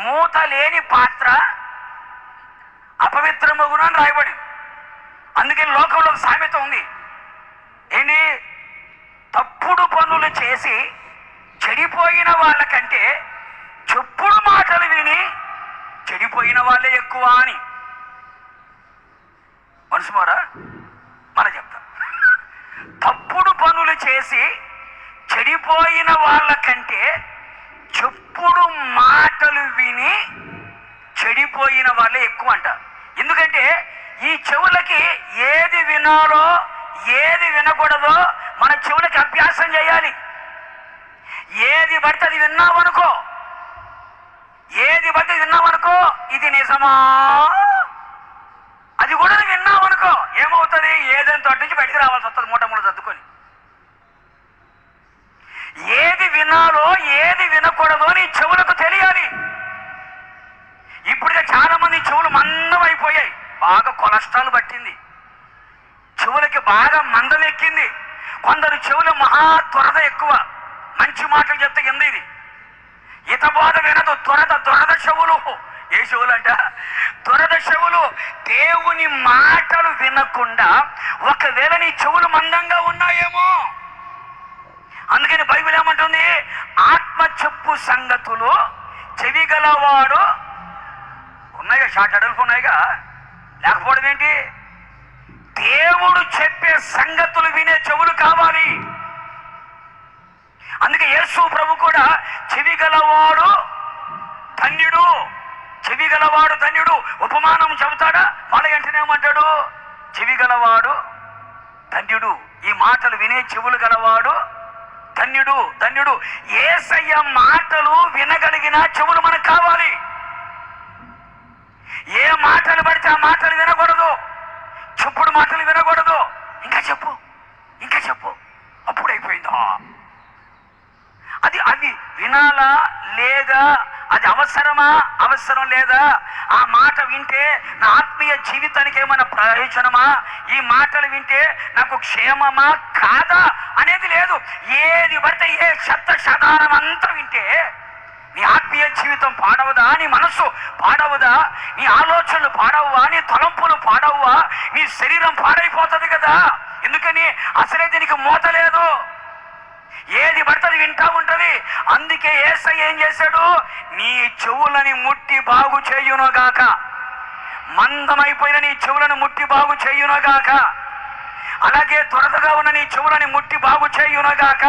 మూత లేని పాత్ర అపవిత్రమగును అని రాయబడి. అందుకని లోకంలో సామెత ఉంది ఏంటి, తప్పుడు పనులు చేసి చెడిపోయిన వాళ్ళకంటే చెప్పుడు మాటలు విని చెడిపోయిన వాళ్ళే ఎక్కువ అని. మనసుమారా మన చెప్తా, తప్పుడు పనులు చేసి చెడిపోయిన వాళ్ళకంటే చెప్పుడు మాటలు విని చెడిపోయిన వాళ్ళే ఎక్కువ అంట. ఎందుకంటే ఈ చెవులకి ఏది వినాలో ఏది వినకూడదో మన చెవులకి అభ్యాసం చేయాలి. ఏది పడితే అది విన్నామనుకో, ఇది నిజమా, అది కూడా విన్నామనుకో ఏమవుతుంది, ఏదైనా తోటి నుంచి బయటికి రావాల్సి వస్తుంది మూట మూట సర్దుకొని. ఏది వినాలో ఏది వినకూడదో నీ చెవులకు తెలియాలి. ఇప్పుడుగా చాలా మంది చెవులు మందం అయిపోయాయి, బాగా కొలెస్ట్రాల్ పట్టింది, చెవులకి బాగా మందం ఎక్కింది. కొందరు చెవులు మహా త్వరద ఎక్కువ, మంచి మాటలు చెప్తే ఎందు ఇది హితబోధ వినదు, దురద చెవులు. ఏ చెవులు అంట, దురద చెవులు. దేవుని మాటలు వినకుండా ఒకవేళ నీ చెవులు మందంగా ఉన్నాయేమో. అందుకని బైబిల్ ఏమంటుంది, ఆత్మ చెప్పు సంగతులు చెవి గలవాడు, ఉన్నాయిగా షార్ట్ అడల్ఫ్ ఉన్నాయిగా, లేకపోవడం ఏంటి, దేవుడు చెప్పే సంగతులు వినే చెవులు కావాలి. అందుకే యేసు ప్రభు కూడా చెవి గలవాడు ధన్యుడు, చెవి గలవాడు ధన్యుడు. ఉపమానం చెబుతాడా, వాళ్ళ వెంటనేమంటాడు, చెవి గలవాడు ధన్యుడు, ఈ మాటలు వినే చెవులు గలవాడు ధన్యుడు ధన్యుడు. యేసయ్య మాటలు వినగలిగిన చెవులు మనకు కావాలి. ఏ మాటలు పడితే ఆ మాటలు వినకూడదు, చెప్పుడు మాటలు వినకూడదు. ఇంకా చెప్పు అప్పుడైపోయిందా, అది వినాలా లేదా, అది అవసరం లేదా, ఆ మాట వింటే నా ఆత్మీయ జీవితానికి ఏమైనా ప్రయోజనమా, ఈ మాటలు వింటే నాకు క్షేమమా కాదా అనేది లేదు. ఏది పడితే ఏ శతారం అంతా వింటే నీ ఆత్మీయ జీవితం పాడవదా, నీ మనస్సు పాడవదా, నీ ఆలోచనలు పాడవా, నీ తలంపులు పాడవా, నీ శరీరం పాడైపోతుంది కదా. ఎందుకని, అసలే దీనికి మూత లేదు, ఏది పడుతుంది వింటా ఉంటది. అందుకే యేసయ్య ఏం చేశాడు, నీ చెవులని ముట్టి బాగు చేయునుగాక, మందమైపోయిన నీ చెవులను ముట్టి బాగు చేయునుగాక, అలాగే త్వరగా ఉన్న నీ చెవులని ముట్టి బాగు చేయునుగాక.